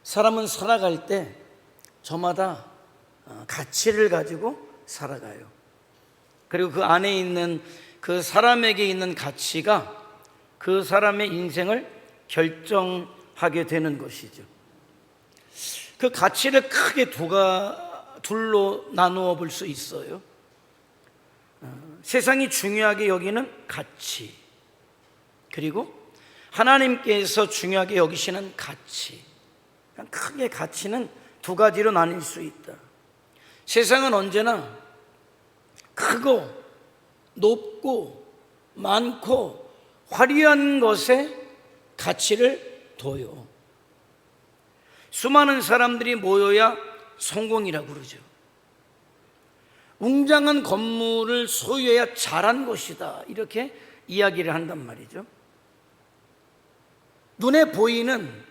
사람은 살아갈 때 저마다 가치를 가지고 살아가요. 그리고 그 안에 있는 그 사람에게 있는 가치가 그 사람의 인생을 결정하게 되는 것이죠. 그 가치를 크게 둘로 나누어 볼 수 있어요. 세상이 중요하게 여기는 가치, 그리고 하나님께서 중요하게 여기시는 가치. 크게 가치는 두 가지로 나뉠 수 있다. 세상은 언제나 크고 높고 많고 화려한 것에 가치를 둬요. 수많은 사람들이 모여야 성공이라고 그러죠. 웅장한 건물을 소유해야 잘한 것이다, 이렇게 이야기를 한단 말이죠. 눈에 보이는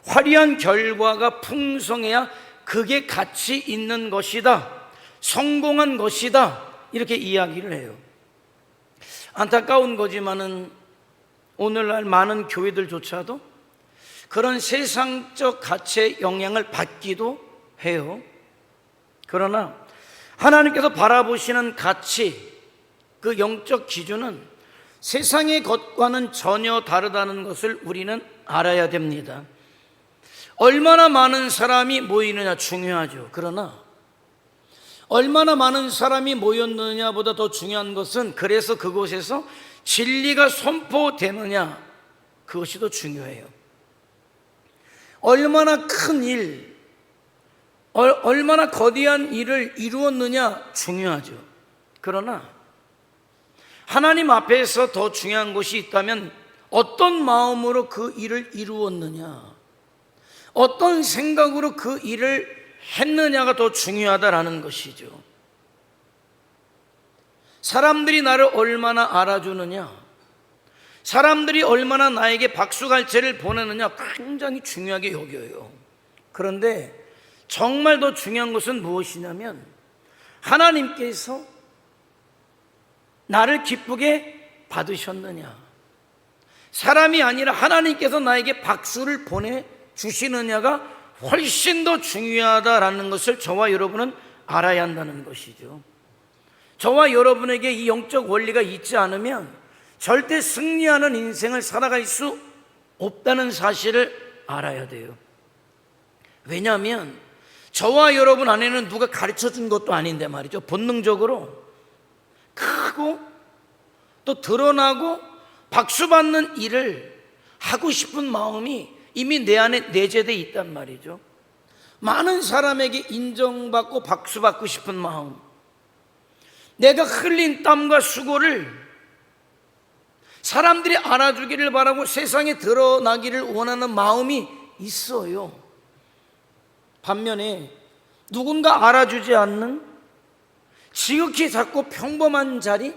화려한 결과가 풍성해야 그게 가치 있는 것이다, 성공한 것이다, 이렇게 이야기를 해요. 안타까운 거지만은 오늘날 많은 교회들조차도 그런 세상적 가치의 영향을 받기도 해요. 그러나 하나님께서 바라보시는 가치, 그 영적 기준은 세상의 것과는 전혀 다르다는 것을 우리는 알아야 됩니다. 얼마나 많은 사람이 모이느냐 중요하죠. 그러나 얼마나 많은 사람이 모였느냐보다 더 중요한 것은, 그래서 그곳에서 진리가 선포되느냐, 그것이 더 중요해요. 얼마나 큰 일, 얼마나 거대한 일을 이루었느냐 중요하죠. 그러나 하나님 앞에서 더 중요한 것이 있다면 어떤 마음으로 그 일을 이루었느냐, 어떤 생각으로 그 일을 했느냐가 더 중요하다라는 것이죠. 사람들이 나를 얼마나 알아주느냐, 사람들이 얼마나 나에게 박수갈채를 보내느냐 굉장히 중요하게 여겨요. 그런데 정말 더 중요한 것은 무엇이냐면 하나님께서 나를 기쁘게 받으셨느냐, 사람이 아니라 하나님께서 나에게 박수를 보내주시느냐가 훨씬 더 중요하다라는 것을 저와 여러분은 알아야 한다는 것이죠. 저와 여러분에게 이 영적 원리가 있지 않으면 절대 승리하는 인생을 살아갈 수 없다는 사실을 알아야 돼요. 왜냐하면 저와 여러분 안에는 누가 가르쳐준 것도 아닌데 말이죠. 본능적으로 크고 또 드러나고 박수받는 일을 하고 싶은 마음이 이미 내 안에 내재되어 있단 말이죠. 많은 사람에게 인정받고 박수받고 싶은 마음, 내가 흘린 땀과 수고를 사람들이 알아주기를 바라고 세상에 드러나기를 원하는 마음이 있어요. 반면에 누군가 알아주지 않는 지극히 작고 평범한 자리,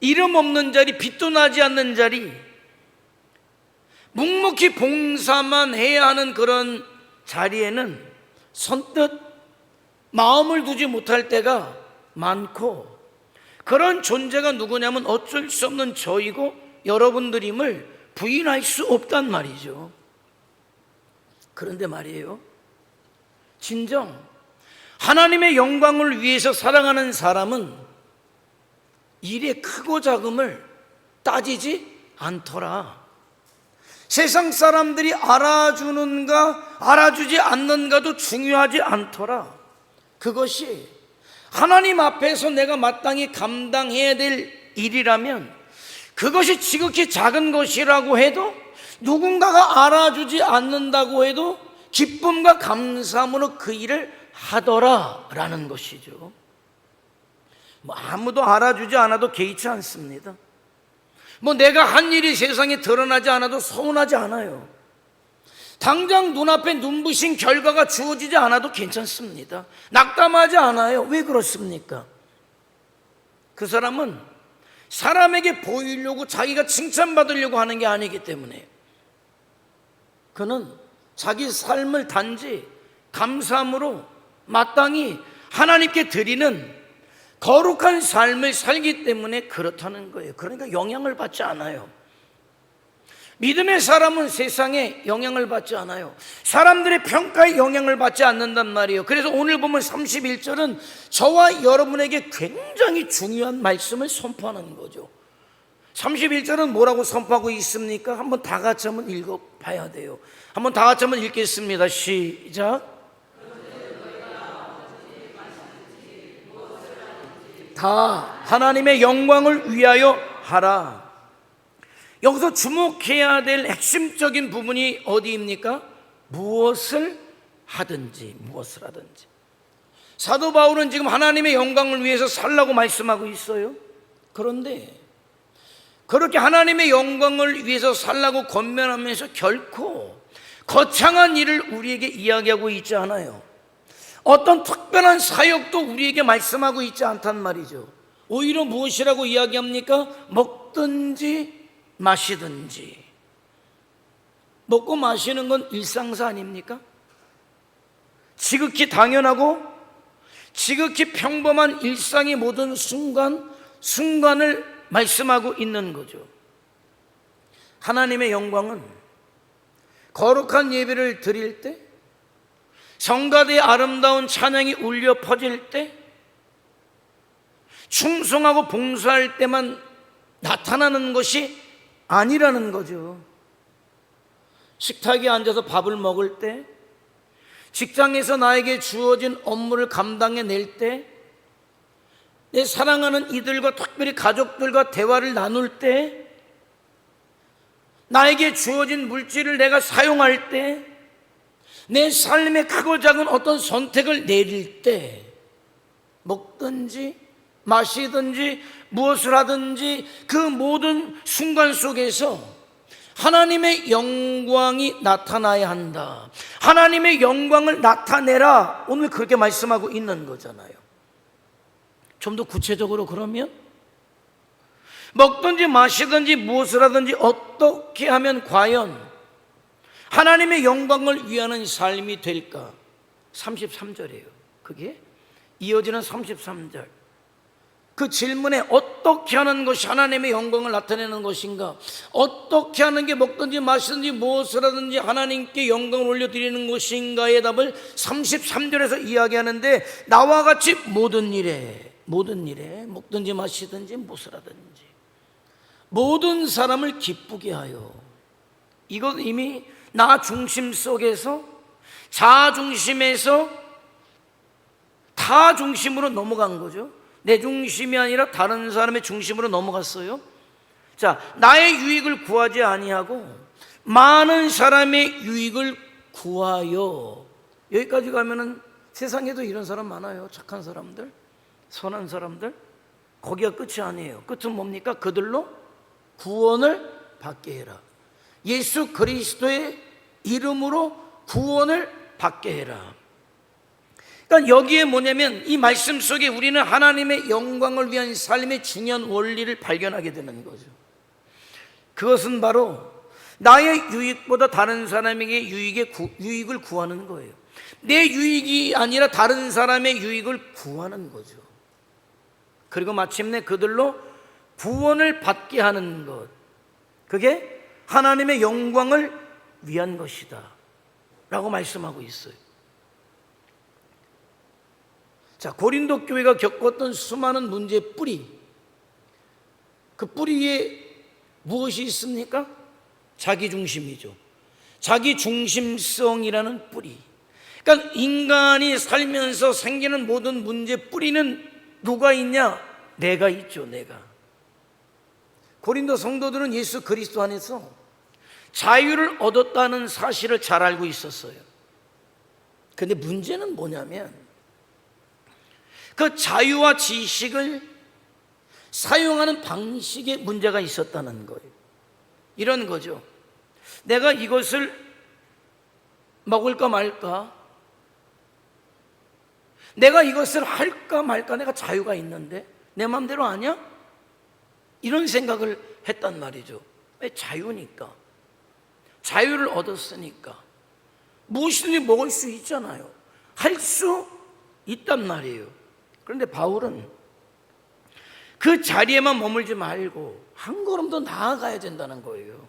이름 없는 자리, 빛도 나지 않는 자리, 묵묵히 봉사만 해야 하는 그런 자리에는 선뜻 마음을 두지 못할 때가 많고, 그런 존재가 누구냐면 어쩔 수 없는 저이고 여러분들임을 부인할 수 없단 말이죠. 그런데 말이에요, 진정 하나님의 영광을 위해서 살아가는 사람은 일의 크고 작음을 따지지 않더라. 세상 사람들이 알아주는가 알아주지 않는가도 중요하지 않더라. 그것이 하나님 앞에서 내가 마땅히 감당해야 될 일이라면, 그것이 지극히 작은 것이라고 해도, 누군가가 알아주지 않는다고 해도 기쁨과 감사함으로 그 일을 하더라라는 것이죠. 아무도 알아주지 않아도 개의치 않습니다. 내가 한 일이 세상에 드러나지 않아도 서운하지 않아요. 당장 눈앞에 눈부신 결과가 주어지지 않아도 괜찮습니다. 낙담하지 않아요. 왜 그렇습니까? 그 사람은 사람에게 보이려고, 자기가 칭찬받으려고 하는 게 아니기 때문에, 그는 자기 삶을 단지 감사함으로 마땅히 하나님께 드리는 거룩한 삶을 살기 때문에 그렇다는 거예요. 그러니까 영향을 받지 않아요. 믿음의 사람은 세상에 영향을 받지 않아요. 사람들의 평가에 영향을 받지 않는단 말이에요. 그래서 오늘 보면 31절은 저와 여러분에게 굉장히 중요한 말씀을 선포하는 거죠. 31절은 뭐라고 선포하고 있습니까? 한번 다 같이 한번 읽어봐야 돼요. 한번 다 같이 한번 읽겠습니다. 시작. 다 하나님의 영광을 위하여 하라. 여기서 주목해야 될 핵심적인 부분이 어디입니까? 무엇을 하든지. 사도 바울은 지금 하나님의 영광을 위해서 살라고 말씀하고 있어요. 그런데 그렇게 하나님의 영광을 위해서 살라고 권면하면서 결코 거창한 일을 우리에게 이야기하고 있지 않아요. 어떤 특별한 사역도 우리에게 말씀하고 있지 않단 말이죠. 오히려 무엇이라고 이야기합니까? 먹든지 마시든지. 먹고 마시는 건 일상사 아닙니까? 지극히 당연하고 지극히 평범한 일상의 모든 순간을 말씀하고 있는 거죠. 하나님의 영광은 거룩한 예배를 드릴 때, 성가대의 아름다운 찬양이 울려 퍼질 때, 충성하고 봉사할 때만 나타나는 것이 아니라는 거죠. 식탁에 앉아서 밥을 먹을 때, 직장에서 나에게 주어진 업무를 감당해낼 때, 내 사랑하는 이들과 특별히 가족들과 대화를 나눌 때, 나에게 주어진 물질을 내가 사용할 때, 내 삶의 크고 작은 어떤 선택을 내릴 때, 먹든지 마시든지 무엇을 하든지 그 모든 순간 속에서 하나님의 영광이 나타나야 한다. 하나님의 영광을 나타내라. 오늘 그렇게 말씀하고 있는 거잖아요. 좀 더 구체적으로 그러면 먹든지 마시든지 무엇을 하든지 어떻게 하면 과연 하나님의 영광을 위하는 삶이 될까? 33절이에요. 그게 이어지는 33절. 그 질문에 어떻게 하는 것이 하나님의 영광을 나타내는 것인가? 어떻게 하는 게 먹든지 마시든지 무엇을 하든지 하나님께 영광을 올려드리는 것인가의 답을 33절에서 이야기하는데, 나와 같이 모든 일에 먹든지 마시든지 무엇을 하든지 모든 사람을 기쁘게 하여. 이건 이미 나 중심 속에서, 자아 중심에서 타 중심으로 넘어간 거죠. 내 중심이 아니라 다른 사람의 중심으로 넘어갔어요. 자, 나의 유익을 구하지 아니하고 많은 사람의 유익을 구하여. 여기까지 가면은 세상에도 이런 사람 많아요. 착한 사람들, 선한 사람들. 거기가 끝이 아니에요. 끝은 뭡니까? 그들로 구원을 받게 해라. 예수 그리스도의 이름으로 구원을 받게 해라. 그러니까 여기에 뭐냐면, 이 말씀 속에 우리는 하나님의 영광을 위한 삶의 중요한 원리를 발견하게 되는 거죠. 그것은 바로 나의 유익보다 다른 사람에게 유익을 구하는 거예요. 내 유익이 아니라 다른 사람의 유익을 구하는 거죠. 그리고 마침내 그들로 구원을 받게 하는 것, 그게 하나님의 영광을 위한 것이다 라고 말씀하고 있어요. 자, 고린도 교회가 겪었던 수많은 문제의 뿌리, 그 뿌리에 무엇이 있습니까? 자기중심이죠. 자기중심성이라는 뿌리. 그러니까 인간이 살면서 생기는 모든 문제의 뿌리는 누가 있냐? 내가 있죠. 내가. 고린도 성도들은 예수 그리스도 안에서 자유를 얻었다는 사실을 잘 알고 있었어요. 그런데 문제는 뭐냐면, 그 자유와 지식을 사용하는 방식에 문제가 있었다는 거예요. 이런 거죠. 내가 이것을 먹을까 말까, 내가 이것을 할까 말까, 내가 자유가 있는데 내 마음대로 아니야? 이런 생각을 했단 말이죠. 왜? 자유니까. 자유를 얻었으니까 무엇이든지 먹을 수 있잖아요. 할 수 있단 말이에요. 그런데 바울은 그 자리에만 머물지 말고 한 걸음 더 나아가야 된다는 거예요.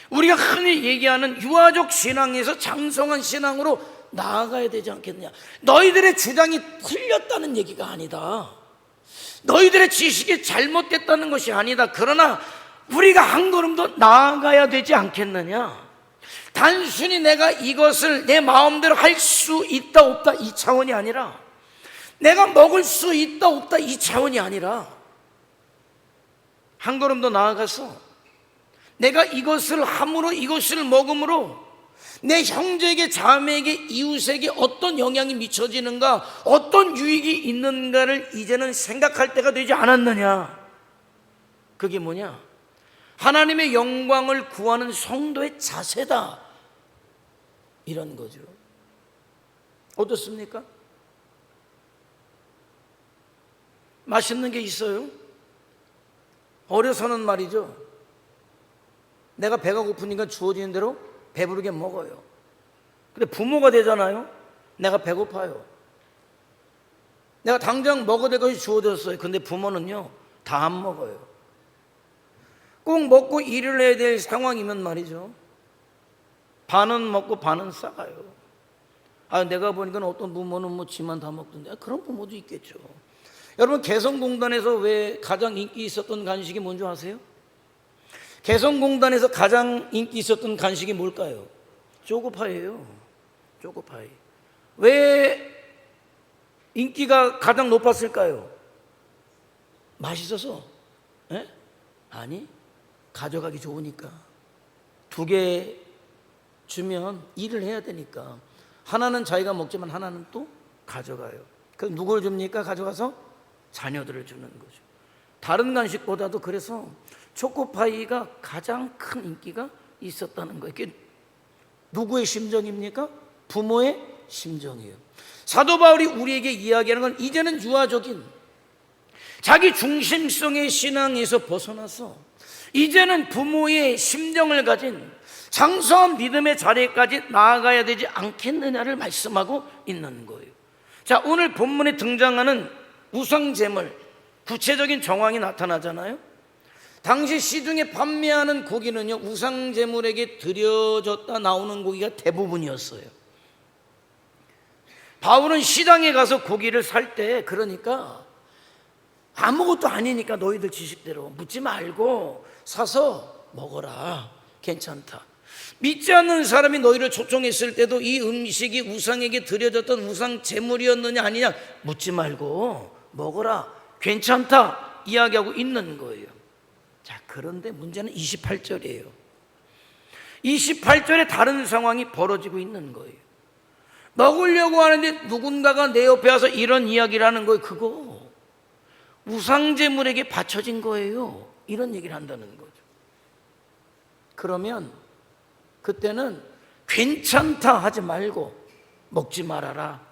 우리가 흔히 얘기하는 유아적 신앙에서 장성한 신앙으로 나아가야 되지 않겠느냐. 너희들의 주장이 틀렸다는 얘기가 아니다. 너희들의 지식이 잘못됐다는 것이 아니다. 그러나 우리가 한 걸음 더 나아가야 되지 않겠느냐. 단순히 내가 이것을 내 마음대로 할 수 있다 없다 이 차원이 아니라, 내가 먹을 수 있다 없다 이 차원이 아니라, 한 걸음 더 나아가서 내가 이것을 함으로, 이것을 먹음으로 내 형제에게, 자매에게, 이웃에게 어떤 영향이 미쳐지는가, 어떤 유익이 있는가를 이제는 생각할 때가 되지 않았느냐. 그게 뭐냐? 하나님의 영광을 구하는 성도의 자세다, 이런 거죠. 어떻습니까? 맛있는 게 있어요. 어려서는 말이죠, 내가 배가 고프니까 주어지는 대로 배부르게 먹어요. 근데 부모가 되잖아요. 내가 배고파요. 내가 당장 먹어야 될 것이 주어졌어요. 근데 부모는요, 다 안 먹어요. 꼭 먹고 일을 해야 될 상황이면 말이죠, 반은 먹고 반은 싸가요. 내가 보니까 어떤 부모는 뭐 지만 다 먹던데. 그런 부모도 있겠죠. 여러분, 개성공단에서 왜 가장 인기 있었던 간식이 뭔지 아세요? 개성공단에서 가장 인기 있었던 간식이 뭘까요? 초코파이예요. 초코파이. 왜 인기가 가장 높았을까요? 맛있어서? 에? 아니, 가져가기 좋으니까. 2개 주면 일을 해야 되니까. 하나는 자기가 먹지만 하나는 또 가져가요. 그럼 누굴 줍니까? 가져가서 자녀들을 주는 거죠. 다른 간식보다도 그래서 초코파이가 가장 큰 인기가 있었다는 거예요. 이게 누구의 심정입니까? 부모의 심정이에요. 사도 바울이 우리에게 이야기하는 건 이제는 유아적인 자기 중심성의 신앙에서 벗어나서 이제는 부모의 심정을 가진 장성한 믿음의 자리까지 나아가야 되지 않겠느냐를 말씀하고 있는 거예요. 자, 오늘 본문에 등장하는 우상제물, 구체적인 정황이 나타나잖아요. 당시 시중에 판매하는 고기는요, 우상제물에게 드려졌다 나오는 고기가 대부분이었어요. 바울은 시장에 가서 고기를 살 때, 그러니까 아무것도 아니니까 너희들 지식대로 묻지 말고 사서 먹어라, 괜찮다. 믿지 않는 사람이 너희를 초청했을 때도 이 음식이 우상에게 드려졌던 우상제물이었느냐 아니냐 묻지 말고 먹어라, 괜찮다 이야기하고 있는 거예요. 자, 그런데 문제는 28절이에요. 28절에 다른 상황이 벌어지고 있는 거예요. 먹으려고 하는데 누군가가 내 옆에 와서 이런 이야기를 하는 거예요. 그거 우상제물에게 바쳐진 거예요, 이런 얘기를 한다는 거죠. 그러면 그때는 괜찮다 하지 말고 먹지 말아라.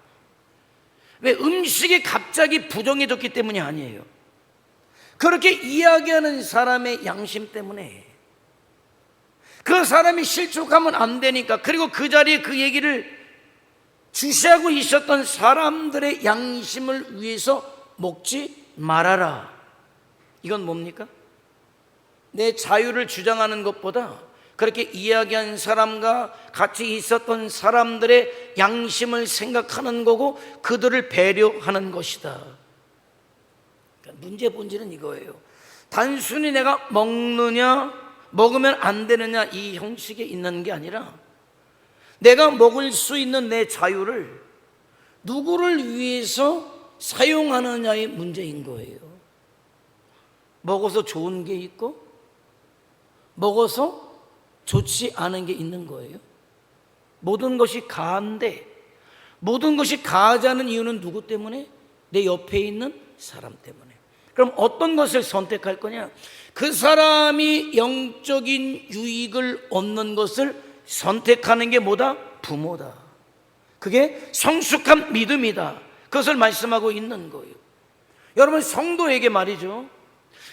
왜? 음식이 갑자기 부정해졌기 때문이 아니에요. 그렇게 이야기하는 사람의 양심 때문에, 그 사람이 실족하면 안 되니까, 그리고 그 자리에 그 얘기를 주시하고 있었던 사람들의 양심을 위해서 먹지 말아라. 이건 뭡니까? 내 자유를 주장하는 것보다 그렇게 이야기한 사람과 같이 있었던 사람들의 양심을 생각하는 거고 그들을 배려하는 것이다. 그러니까 문제 본질은 이거예요. 단순히 내가 먹으면 안 되느냐 이 형식에 있는 게 아니라, 내가 먹을 수 있는 내 자유를 누구를 위해서 사용하느냐의 문제인 거예요. 먹어서 좋은 게 있고 먹어서 좋지 않은 게 있는 거예요. 모든 것이 가한데, 모든 것이 가하지 않은 이유는 누구 때문에? 내 옆에 있는 사람 때문에. 그럼 어떤 것을 선택할 거냐? 그 사람이 영적인 유익을 얻는 것을 선택하는 게 뭐다? 부모다. 그게 성숙한 믿음이다. 그것을 말씀하고 있는 거예요. 여러분, 성도에게 말이죠,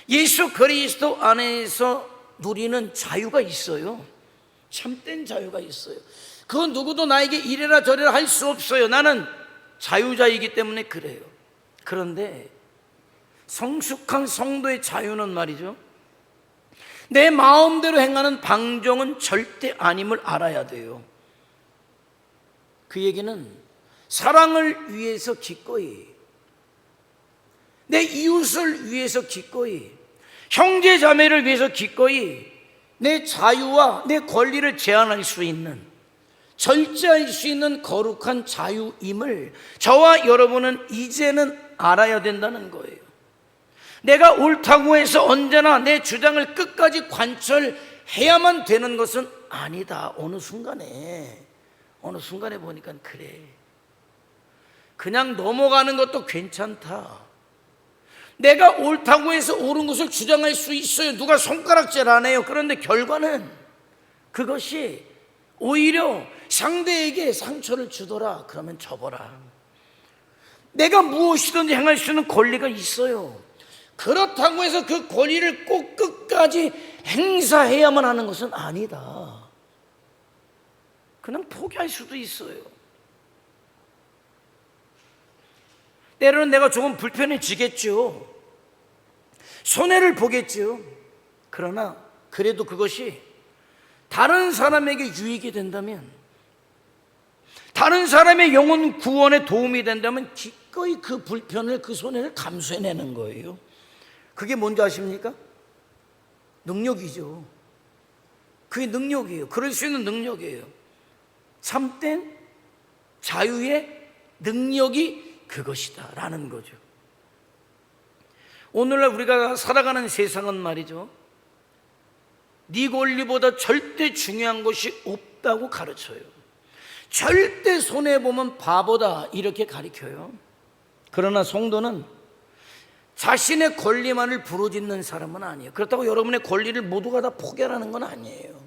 예수 그리스도 안에서 누리는 자유가 있어요. 참된 자유가 있어요. 그건 누구도 나에게 이래라 저래라 할 수 없어요. 나는 자유자이기 때문에 그래요. 그런데 성숙한 성도의 자유는 말이죠, 내 마음대로 행하는 방종은 절대 아님을 알아야 돼요. 그 얘기는 사랑을 위해서 기꺼이, 내 이웃을 위해서 기꺼이, 형제 자매를 위해서 기꺼이 내 자유와 내 권리를 제한할 수 있는, 절제할 수 있는 거룩한 자유임을 저와 여러분은 이제는 알아야 된다는 거예요. 내가 옳다고 해서 언제나 내 주장을 끝까지 관철해야만 되는 것은 아니다. 어느 순간에 보니까 그래, 그냥 넘어가는 것도 괜찮다. 내가 옳다고 해서 옳은 것을 주장할 수 있어요. 누가 손가락질 안 해요. 그런데 결과는 그것이 오히려 상대에게 상처를 주더라. 그러면 접어라. 내가 무엇이든지 행할 수 있는 권리가 있어요. 그렇다고 해서 그 권리를 꼭 끝까지 행사해야만 하는 것은 아니다. 그냥 포기할 수도 있어요. 때로는 내가 조금 불편해지겠죠. 손해를 보겠죠. 그러나 그래도 그것이 다른 사람에게 유익이 된다면, 다른 사람의 영혼 구원에 도움이 된다면 기꺼이 그 불편을, 그 손해를 감수해내는 거예요. 그게 뭔지 아십니까? 능력이죠. 그게 능력이에요. 그럴 수 있는 능력이에요. 참된 자유의 능력이 그것이다 라는 거죠. 오늘날 우리가 살아가는 세상은 말이죠, 네 권리보다 절대 중요한 것이 없다고 가르쳐요. 절대 손해보면 바보다 이렇게 가르쳐요. 그러나 성도는 자신의 권리만을 부르짖는 사람은 아니에요. 그렇다고 여러분의 권리를 모두가 다 포기하라는 건 아니에요.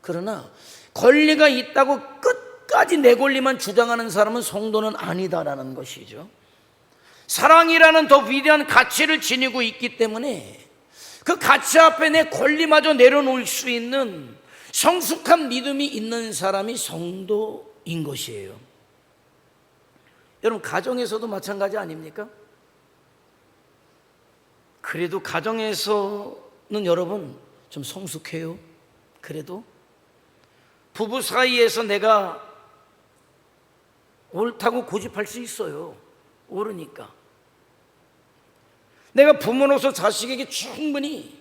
그러나 권리가 있다고 끝까지 내 권리만 주장하는 사람은 성도는 아니다라는 것이죠. 사랑이라는 더 위대한 가치를 지니고 있기 때문에 그 가치 앞에 내 권리마저 내려놓을 수 있는 성숙한 믿음이 있는 사람이 성도인 것이에요. 여러분, 가정에서도 마찬가지 아닙니까? 그래도 가정에서는 여러분 좀 성숙해요. 그래도 부부 사이에서 내가 옳다고 고집할 수 있어요. 옳으니까. 내가 부모로서 자식에게 충분히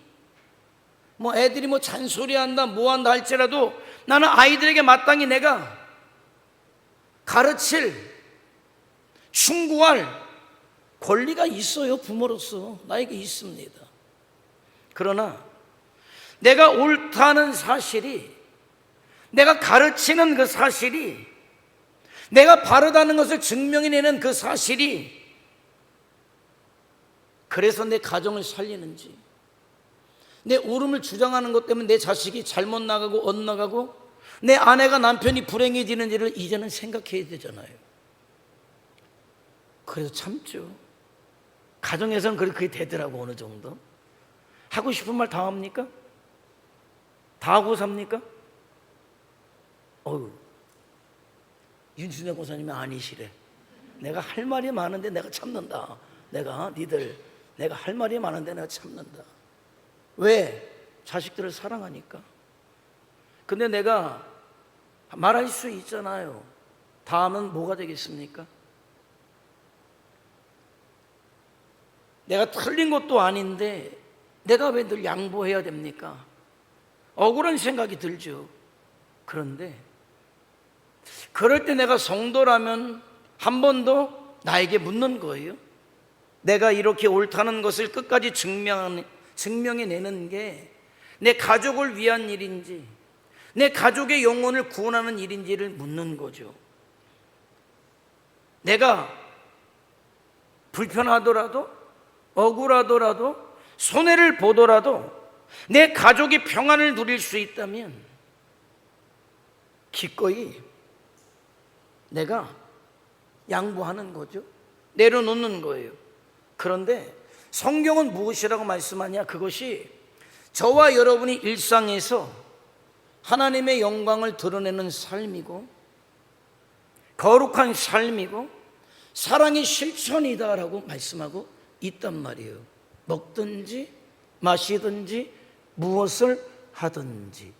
애들이 잔소리한다 뭐한다 할지라도 나는 아이들에게 마땅히 내가 가르칠, 충고할 권리가 있어요. 부모로서 나에게 있습니다. 그러나 내가 옳다는 사실이, 내가 가르치는 그 사실이, 내가 바르다는 것을 증명해내는 그 사실이 그래서 내 가정을 살리는지, 내 옳음을 주장하는 것 때문에 내 자식이 잘못 나가고 엇나가고 내 아내가 남편이 불행해지는지를 이제는 생각해야 되잖아요. 그래서 참죠. 가정에서는 그렇게 되더라고. 어느 정도 하고 싶은 말 다 합니까? 다 하고 삽니까? 윤순영 고사님이 아니시래. 내가 할 말이 많은데 내가 참는다. 내가 할 말이 많은데 내가 참는다. 왜? 자식들을 사랑하니까. 근데 내가 말할 수 있잖아요. 다음은 뭐가 되겠습니까? 내가 틀린 것도 아닌데 내가 왜 늘 양보해야 됩니까? 억울한 생각이 들죠. 그런데 그럴 때 내가 성도라면 한 번 더 나에게 묻는 거예요. 내가 이렇게 옳다는 것을 끝까지 증명해내는 게 내 가족을 위한 일인지, 내 가족의 영혼을 구원하는 일인지를 묻는 거죠. 내가 불편하더라도, 억울하더라도, 손해를 보더라도 내 가족이 평안을 누릴 수 있다면 기꺼이 내가 양보하는 거죠. 내려놓는 거예요. 그런데 성경은 무엇이라고 말씀하냐? 그것이 저와 여러분이 일상에서 하나님의 영광을 드러내는 삶이고 거룩한 삶이고 사랑의 실천이다라고 말씀하고 있단 말이에요. 먹든지 마시든지 무엇을 하든지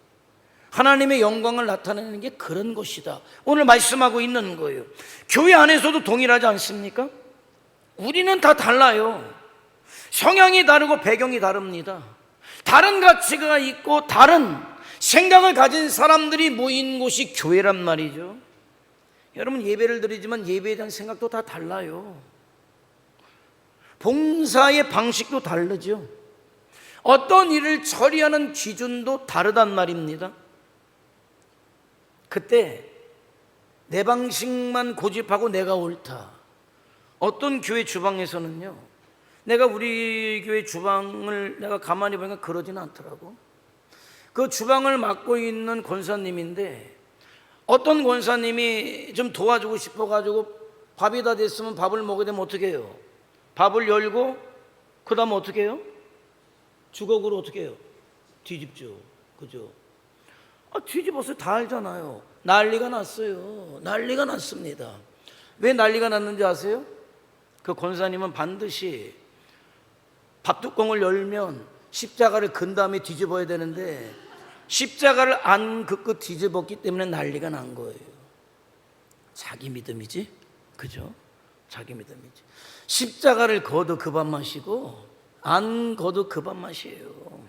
하나님의 영광을 나타내는 게 그런 것이다. 오늘 말씀하고 있는 거예요. 교회 안에서도 동일하지 않습니까? 우리는 다 달라요. 성향이 다르고 배경이 다릅니다. 다른 가치가 있고 다른 생각을 가진 사람들이 모인 곳이 교회란 말이죠. 여러분, 예배를 드리지만 예배에 대한 생각도 다 달라요. 봉사의 방식도 다르죠. 어떤 일을 처리하는 기준도 다르단 말입니다. 그때 내 방식만 고집하고 내가 옳다. 어떤 교회 주방에서는요, 내가 우리 교회 주방을 내가 가만히 보니까 그러지는 않더라고. 그 주방을 맡고 있는 권사님인데 어떤 권사님이 좀 도와주고 싶어가지고 밥이 다 됐으면 밥을 먹게 되면 어떻게 해요? 밥을 열고 그 다음 어떻게 해요? 주걱으로 어떻게 해요? 뒤집죠. 그죠? 뒤집어서 다 알잖아요. 난리가 났어요. 난리가 났습니다. 왜 난리가 났는지 아세요? 그 권사님은 반드시 밥뚜껑을 열면 십자가를 근 다음에 뒤집어야 되는데 십자가를 안 긋고 뒤집었기 때문에 난리가 난 거예요. 자기 믿음이지? 그죠? 자기 믿음이지. 십자가를 거도 그 밥 맛이고 안 거도 그 밥 맛이에요.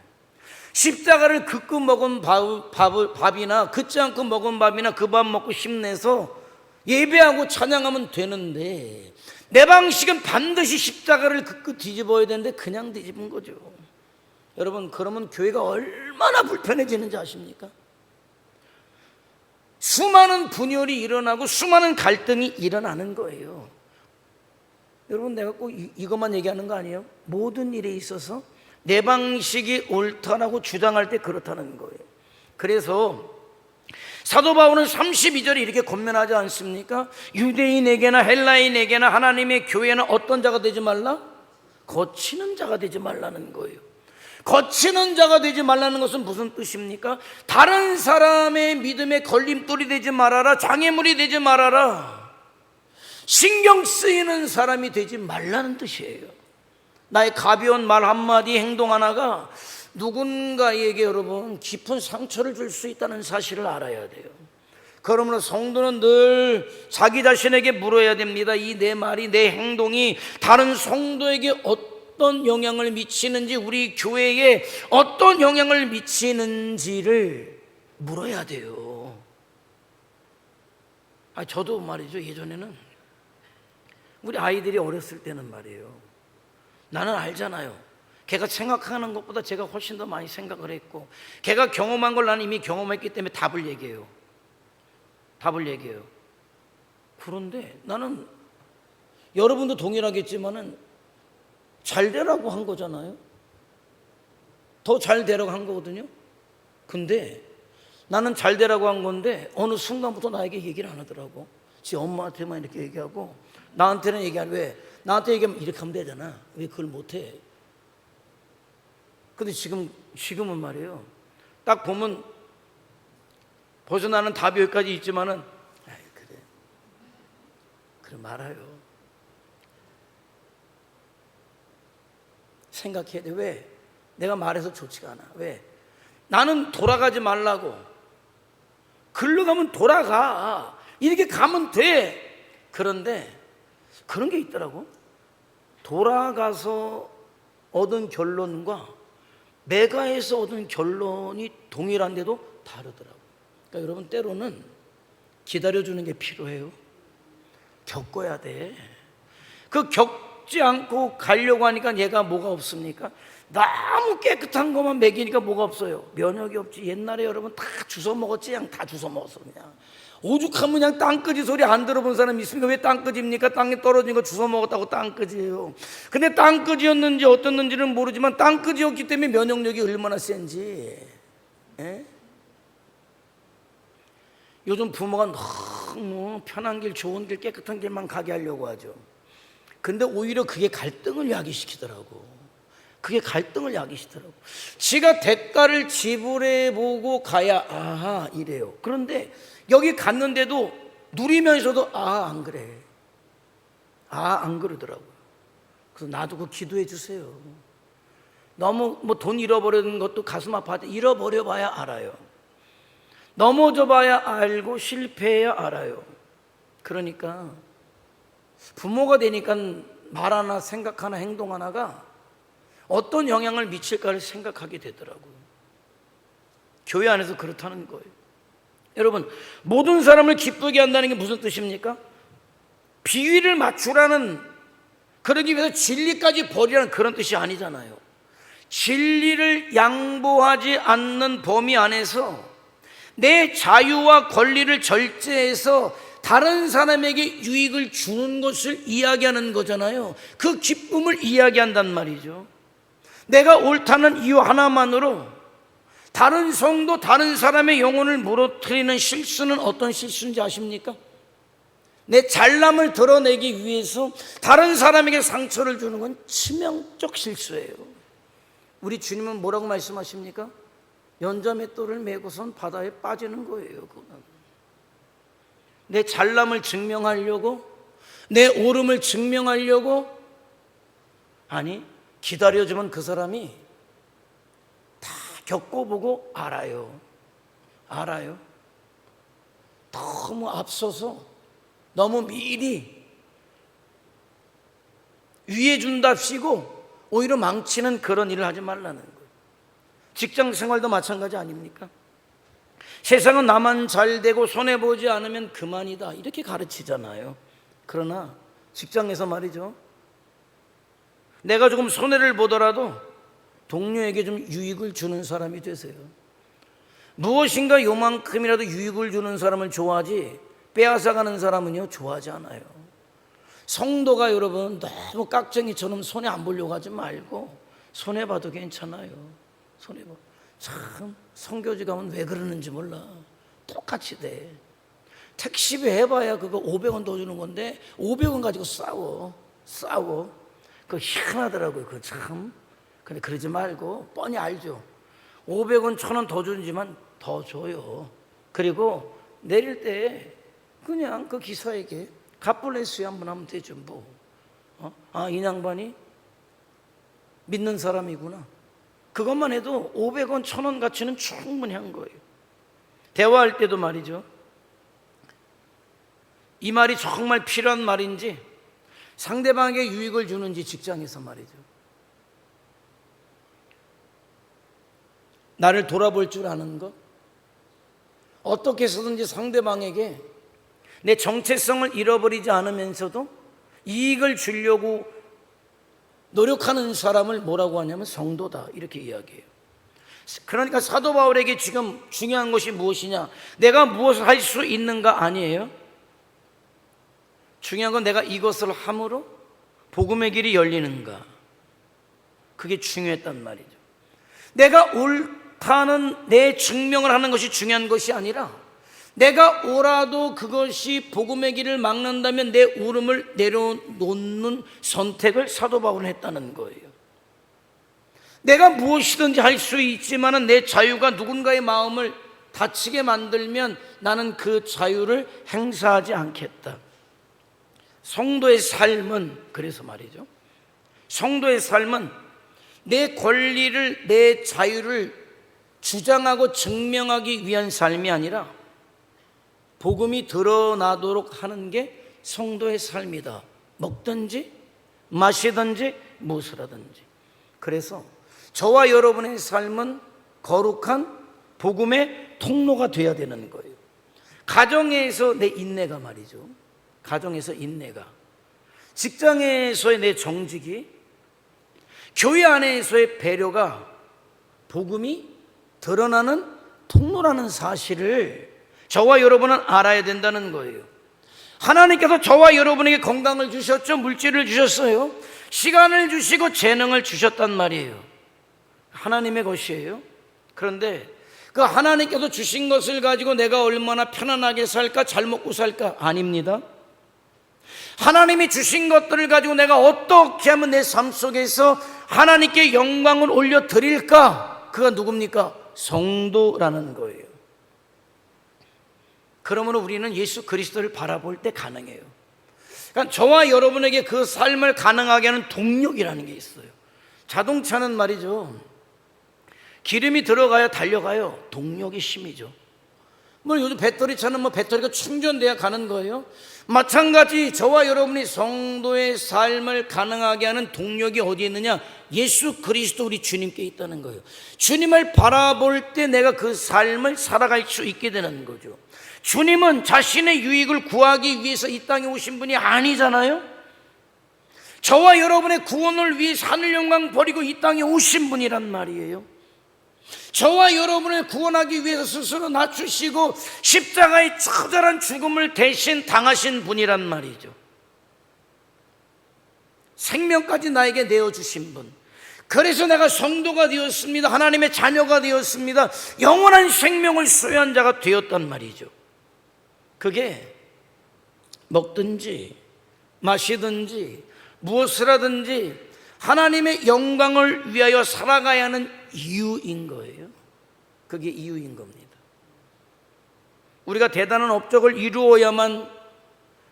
십자가를 긋고 먹은 밥이나 긋지 않고 먹은 밥이나 그 밥 먹고 힘내서 예배하고 찬양하면 되는데 내 방식은 반드시 십자가를 긋고 뒤집어야 되는데 그냥 뒤집은 거죠. 여러분, 그러면 교회가 얼마나 불편해지는지 아십니까? 수많은 분열이 일어나고 수많은 갈등이 일어나는 거예요. 여러분, 내가 꼭 이것만 얘기하는 거 아니에요? 모든 일에 있어서 내 방식이 옳다라고 주장할 때 그렇다는 거예요. 그래서 사도 바울은 32절에 이렇게 권면하지 않습니까? 유대인에게나 헬라인에게나 하나님의 교회는 어떤 자가 되지 말라? 거치는 자가 되지 말라는 거예요. 거치는 자가 되지 말라는 것은 무슨 뜻입니까? 다른 사람의 믿음에 걸림돌이 되지 말아라. 장애물이 되지 말아라. 신경 쓰이는 사람이 되지 말라는 뜻이에요. 나의 가벼운 말 한마디, 행동 하나가 누군가에게 여러분 깊은 상처를 줄 수 있다는 사실을 알아야 돼요. 그러므로 성도는 늘 자기 자신에게 물어야 됩니다. 이 내 말이, 내 행동이 다른 성도에게 어떤 영향을 미치는지, 우리 교회에 어떤 영향을 미치는지를 물어야 돼요. 저도 말이죠, 예전에는 우리 아이들이 어렸을 때는 말이에요, 나는 알잖아요. 걔가 생각하는 것보다 제가 훨씬 더 많이 생각을 했고, 걔가 경험한 걸 나는 이미 경험했기 때문에 답을 얘기해요. 그런데 나는, 여러분도 동일하겠지만은 잘 되라고 한 거잖아요. 더 잘 되라고 한 거거든요. 근데 나는 잘 되라고 한 건데 어느 순간부터 나에게 얘기를 안 하더라고. 지 엄마한테만 이렇게 얘기하고 나한테는 얘기 안 해. 왜? 나한테 얘기하면 이렇게 하면 되잖아. 왜 그걸 못해? 근데 지금은 말이에요, 딱 보면 벌써 나는 답이 여기까지 있지만은 그래 말아요. 생각해야 돼. 왜? 내가 말해서 좋지가 않아. 왜? 나는 돌아가지 말라고. 글로 가면 돌아가. 이렇게 가면 돼. 그런데 그런 게 있더라고. 돌아가서 얻은 결론과 메가에서 얻은 결론이 동일한데도 다르더라고. 그러니까 여러분, 때로는 기다려주는 게 필요해요. 겪어야 돼. 그 겪지 않고 가려고 하니까 얘가 뭐가 없습니까? 너무 깨끗한 것만 먹이니까 뭐가 없어요? 면역이 없지. 옛날에 여러분 다 주워 먹었지. 그냥 다 주워 먹었어. 그냥 오죽하면 그냥 땅끄지 소리 안 들어본 사람이 있습니까? 왜 땅끄지입니까? 땅에 떨어진 거 주워 먹었다고 땅끄지예요. 근데 땅끄지였는지 어떻는지는 모르지만 땅끄지였기 때문에 면역력이 얼마나 센지. 예? 요즘 부모가 너무 편한 길, 좋은 길, 깨끗한 길만 가게 하려고 하죠. 근데 오히려 그게 갈등을 야기시키더라고. 지가 대가를 지불해보고 가야 아하 이래요. 그런데 여기 갔는데도 누리면서도 안 그래. 안 그러더라고요. 그래서 놔두고 기도해 주세요. 너무 돈 잃어버리는 것도 가슴 아파도 잃어버려 봐야 알아요. 넘어져 봐야 알고 실패해야 알아요. 그러니까 부모가 되니까 말 하나 생각 하나 행동 하나가 어떤 영향을 미칠까를 생각하게 되더라고요. 교회 안에서 그렇다는 거예요. 여러분, 모든 사람을 기쁘게 한다는 게 무슨 뜻입니까? 비위를 맞추라는, 그러기 위해서 진리까지 버리라는 그런 뜻이 아니잖아요. 진리를 양보하지 않는 범위 안에서 내 자유와 권리를 절제해서 다른 사람에게 유익을 주는 것을 이야기하는 거잖아요. 그 기쁨을 이야기한단 말이죠. 내가 옳다는 이유 하나만으로 다른 성도, 다른 사람의 영혼을 무너뜨리는 실수는 어떤 실수인지 아십니까? 내 잘남을 드러내기 위해서 다른 사람에게 상처를 주는 건 치명적 실수예요. 우리 주님은 뭐라고 말씀하십니까? 연자맷돌을 메고선 바다에 빠지는 거예요. 그거는 내 잘남을 증명하려고, 내 옳음을 증명하려고, 아니 기다려주면 그 사람이 다 겪어보고 알아요. 너무 앞서서 너무 미리 위해 준답시고 오히려 망치는 그런 일을 하지 말라는 거예요. 직장 생활도 마찬가지 아닙니까? 세상은 나만 잘 되고 손해보지 않으면 그만이다 이렇게 가르치잖아요. 그러나 직장에서 말이죠, 내가 조금 손해를 보더라도 동료에게 좀 유익을 주는 사람이 되세요. 무엇인가 요만큼이라도 유익을 주는 사람을 좋아하지 빼앗아가는 사람은요 좋아하지 않아요. 성도가 여러분 너무 깍쟁이처럼 손해 안 보려고 하지 말고 손해봐도 괜찮아요. 손해봐. 참 선교지 가면 왜 그러는지 몰라. 똑같이 돼. 택시비 해봐야 그거 500원 더 주는 건데 500원 가지고 싸워. 그거 희한하더라고요. 그거 참. 근데 그러지 말고 뻔히 알죠. 500원 1000원 더 주지만 더 줘요. 그리고 내릴 때 그냥 그 기사에게 갓블레스 한번 하면 되죠. 뭐. 이 양반이 믿는 사람이구나. 그것만 해도 500원, 1000원 가치는 충분히 한 거예요. 대화할 때도 말이죠, 이 말이 정말 필요한 말인지 상대방에게 유익을 주는지 직장에서 말이죠, 나를 돌아볼 줄 아는 것, 어떻게 해서든지 상대방에게 내 정체성을 잃어버리지 않으면서도 이익을 주려고 노력하는 사람을 뭐라고 하냐면 성도다 이렇게 이야기해요. 그러니까 사도 바울에게 지금 중요한 것이 무엇이냐, 내가 무엇을 할 수 있는가 아니에요. 중요한 건 내가 이것을 함으로 복음의 길이 열리는가, 그게 중요했단 말이죠. 내가 옳다는 내 증명을 하는 것이 중요한 것이 아니라 내가 옳아도 그것이 복음의 길을 막는다면 내 옳음을 내려놓는 선택을 사도 바울은 했다는 거예요. 내가 무엇이든지 할 수 있지만 내 자유가 누군가의 마음을 다치게 만들면 나는 그 자유를 행사하지 않겠다. 성도의 삶은, 그래서 말이죠, 성도의 삶은 내 권리를, 내 자유를 주장하고 증명하기 위한 삶이 아니라 복음이 드러나도록 하는 게 성도의 삶이다. 먹든지 마시든지 무엇을 하든지. 그래서 저와 여러분의 삶은 거룩한 복음의 통로가 되어야 되는 거예요. 가정에서 내 인내가 말이죠, 가정에서 인내가, 직장에서의 내 정직이, 교회 안에서의 배려가 복음이 드러나는 통로라는 사실을 저와 여러분은 알아야 된다는 거예요. 하나님께서 저와 여러분에게 건강을 주셨죠. 물질을 주셨어요. 시간을 주시고 재능을 주셨단 말이에요. 하나님의 것이에요. 그런데 그 하나님께서 주신 것을 가지고 내가 얼마나 편안하게 살까, 잘 먹고 살까? 아닙니다. 하나님이 주신 것들을 가지고 내가 어떻게 하면 내 삶 속에서 하나님께 영광을 올려드릴까? 그가 누굽니까? 성도라는 거예요. 그러므로 우리는 예수 그리스도를 바라볼 때 가능해요. 그러니까 저와 여러분에게 그 삶을 가능하게 하는 동력이라는 게 있어요. 자동차는 말이죠, 기름이 들어가야 달려가요. 동력이 심이죠. 뭐 요즘 배터리 차는 뭐 배터리가 충전돼야 가는 거예요. 마찬가지 저와 여러분이 성도의 삶을 가능하게 하는 동력이 어디에 있느냐? 예수 그리스도 우리 주님께 있다는 거예요. 주님을 바라볼 때 내가 그 삶을 살아갈 수 있게 되는 거죠. 주님은 자신의 유익을 구하기 위해서 이 땅에 오신 분이 아니잖아요. 저와 여러분의 구원을 위해 하늘 영광 버리고 이 땅에 오신 분이란 말이에요. 저와 여러분을 구원하기 위해서 스스로 낮추시고 십자가의 처절한 죽음을 대신 당하신 분이란 말이죠. 생명까지 나에게 내어주신 분. 그래서 내가 성도가 되었습니다. 하나님의 자녀가 되었습니다. 영원한 생명을 소유한 자가 되었단 말이죠. 그게 먹든지 마시든지 무엇을 하든지 하나님의 영광을 위하여 살아가야 하는 이유인 거예요. 그게 이유인 겁니다. 우리가 대단한 업적을 이루어야만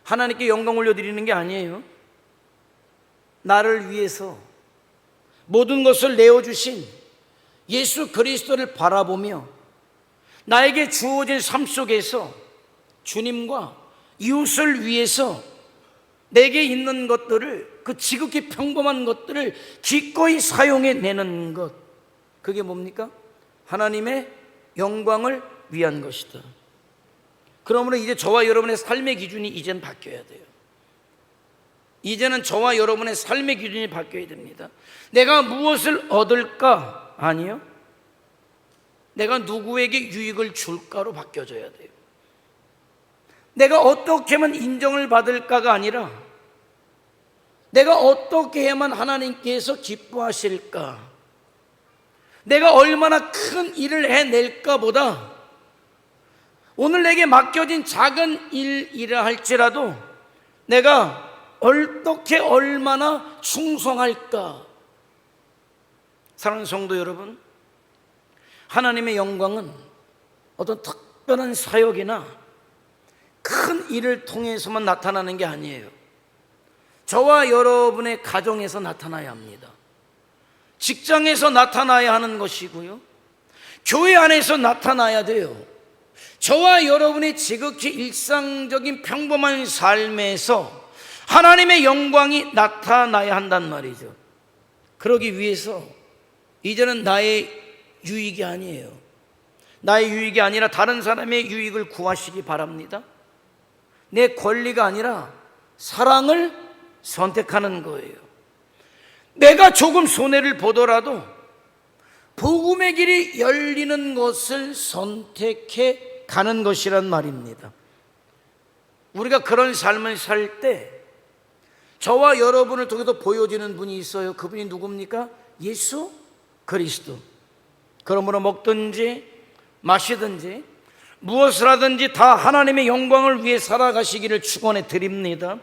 하나님께 영광 올려드리는 게 아니에요. 나를 위해서 모든 것을 내어주신 예수 그리스도를 바라보며 나에게 주어진 삶 속에서 주님과 이웃을 위해서 내게 있는 것들을, 그 지극히 평범한 것들을 기꺼이 사용해내는 것, 그게 뭡니까? 하나님의 영광을 위한 것이다. 그러므로 이제 저와 여러분의 삶의 기준이 이제는 바뀌어야 돼요. 이제는 저와 여러분의 삶의 기준이 바뀌어야 됩니다. 내가 무엇을 얻을까? 아니요, 내가 누구에게 유익을 줄까로 바뀌어져야 돼요. 내가 어떻게 하면 인정을 받을까가 아니라 내가 어떻게 해야만 하나님께서 기뻐하실까, 내가 얼마나 큰 일을 해낼까 보다 오늘 내게 맡겨진 작은 일이라 할지라도 내가 어떻게 얼마나 충성할까. 사랑하는 성도 여러분, 하나님의 영광은 어떤 특별한 사역이나 큰 일을 통해서만 나타나는 게 아니에요. 저와 여러분의 가정에서 나타나야 합니다. 직장에서 나타나야 하는 것이고요, 교회 안에서 나타나야 돼요. 저와 여러분의 지극히 일상적인 평범한 삶에서 하나님의 영광이 나타나야 한단 말이죠. 그러기 위해서 이제는 나의 유익이 아니에요. 나의 유익이 아니라 다른 사람의 유익을 구하시기 바랍니다. 내 권리가 아니라 사랑을 선택하는 거예요. 내가 조금 손해를 보더라도 복음의 길이 열리는 것을 선택해 가는 것이란 말입니다. 우리가 그런 삶을 살 때 저와 여러분을 통해서 보여지는 분이 있어요. 그분이 누굽니까? 예수 그리스도. 그러므로 먹든지 마시든지 무엇을 하든지 다 하나님의 영광을 위해 살아가시기를 축원해 드립니다.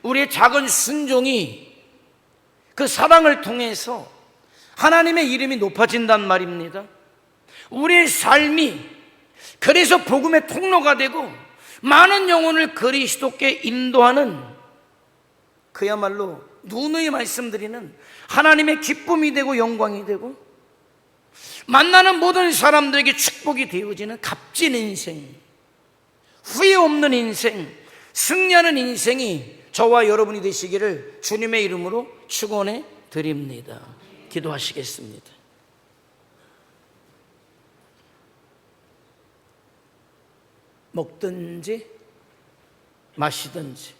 우리의 작은 순종이 그 사랑을 통해서 하나님의 이름이 높아진단 말입니다. 우리의 삶이 그래서 복음의 통로가 되고 많은 영혼을 그리스도께 인도하는, 그야말로 누누이 말씀드리는 하나님의 기쁨이 되고 영광이 되고 만나는 모든 사람들에게 축복이 되어지는 값진 인생, 후회 없는 인생, 승리하는 인생이 저와 여러분이 되시기를 주님의 이름으로 축원해 드립니다. 기도하시겠습니다. 먹든지 마시든지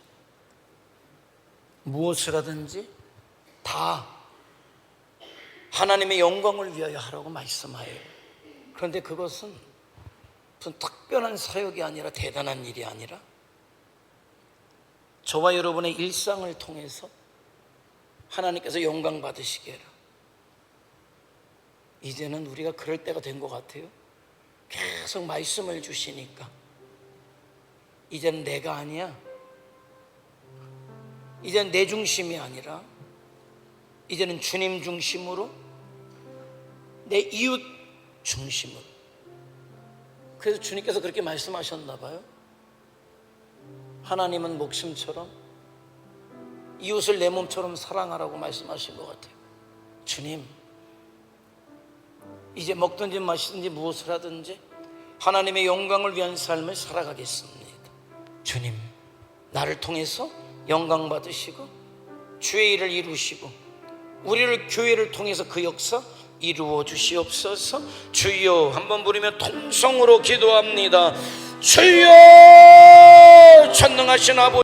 무엇을 하든지 다 하나님의 영광을 위하여 하라고 말씀하여요. 그런데 그것은 무슨 특별한 사역이 아니라, 대단한 일이 아니라 저와 여러분의 일상을 통해서 하나님께서 영광 받으시게 해라. 이제는 우리가 그럴 때가 된 것 같아요. 계속 말씀을 주시니까 이제는 내가 아니야, 이제는 내 중심이 아니라 이제는 주님 중심으로, 내 이웃 중심으로. 그래서 주님께서 그렇게 말씀하셨나 봐요. 하나님은 목숨처럼 이웃을 내 몸처럼 사랑하라고 말씀하신 것 같아요. 주님, 이제 먹든지 마시든지 무엇을 하든지 하나님의 영광을 위한 삶을 살아가겠습니다. 주님, 나를 통해서 영광 받으시고 주의 일을 이루시고 우리를 교회를 통해서 그 역사 이루어 주시옵소서. 주여, 한번 부르며 통성으로 기도합니다. 주여, 전능하신 아버지,